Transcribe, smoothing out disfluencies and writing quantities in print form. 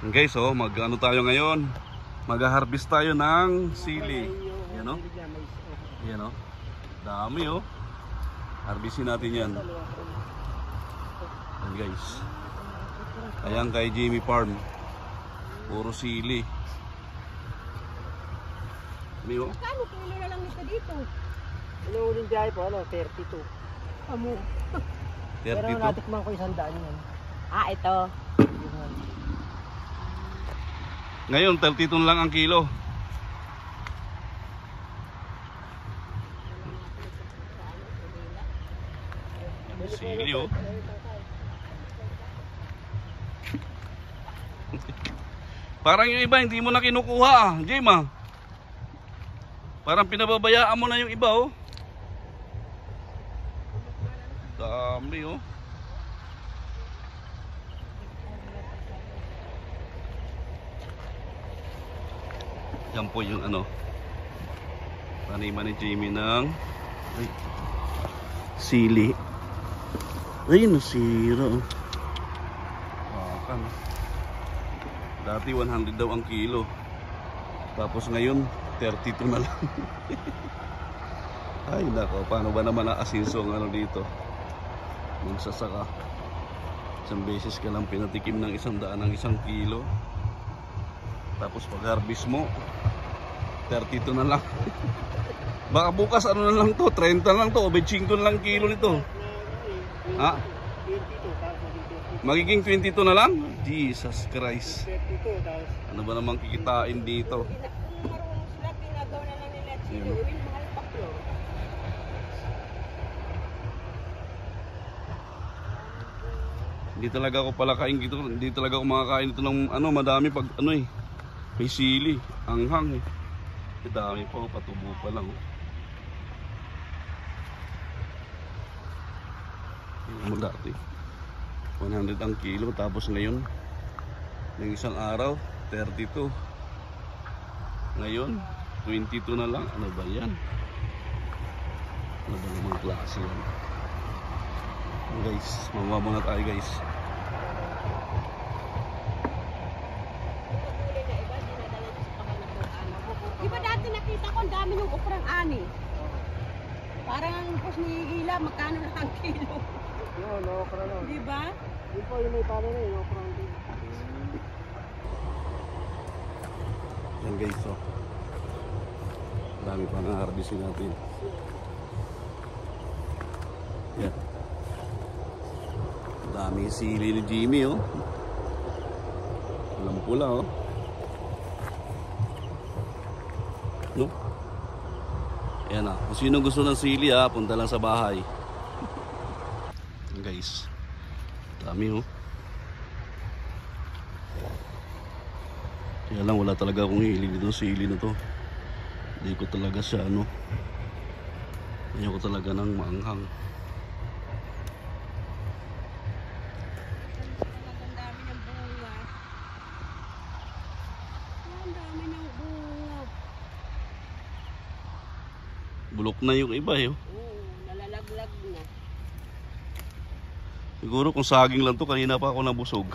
Guys, oh, mag-ano tayo ngayon? Mag-harvest tayo ng sili. Yan, oh. Yan, oh. Dami, oh. Harvestin natin yan. Yan, guys. Ayan kay Jimmy Farm. Puro sili. Ano, oh. Magkano kilo na lang nito dito? Ano uling biyahe po? Ano? 32. Amo. 32. Pero natikman ko 100 yan. Ah, ito. Ngayon, 32 lang ang kilo. Sili, oh. Parang yung iba hindi mo na kinukuha, ah, Jim, ah. Parang pinababayaan mo na yung iba, oh. Dami, oh. Yan po yung ano, taniman ni Jimmy ng sili. Ay, nasira, oh. Bakan. Dati 100 daw ang kilo. Tapos ngayon 32 na lang. Ay nako, paano ba naman aasinso ang ano dito? Magsasaka. Isang beses ka lang pinatikim ng 100 ng 1 kilo. Tapos pag harvest mo 32 na lang. Baka bukas ano na lang to, 30 lang to, o 25 na lang kilo nito. Ha? 22. Magiging 22 na lang? Jesus Christ. 32. Ano ba namang kikitain dito? Marunong sila, ginagawa na lang nila chili oil, mahal pa kilo. Hindi talaga ako palakain dito. Hindi talaga ako makakain dito ng ano, madami pag ano eh. May sili, anghang eh. Dami pa, oh, patubo pa lang. Ano mo dati? 100 ang kilo, tapos ngayon ng isang araw 32. Ngayon 22 na lang. Ano ba yan? Ano ba namang klase yan? Guys, mamuha muna tayo, guys. Di ba dati nakita ko ang dami ng ukrang ani? Parang ang pos ni Hila, magkano na ang kilo? Yun, okra na. Di ba? Yun po, yung may pala na yun, okra din. Yan guys, oh. Dami pa ng harvestin natin. Yan. Dami sili ni Jimmy, oh. Alam pula, oh. No? Ayan, ah. Kung sino gusto ng sili, ah, punta lang sa bahay. Yan guys. Dami, oh. Kaya lang wala talaga akong hilig dito sa sili na to. Hindi ko talaga siya ano. Ayaw ko talaga ng maanghang. Ang dami ng bunga. Ang dami ng bunga. Bulok na yung iba eh. Oh. Oo, nalalaglag na. Siguro kung saging lang to, kanina pa ako nabusog.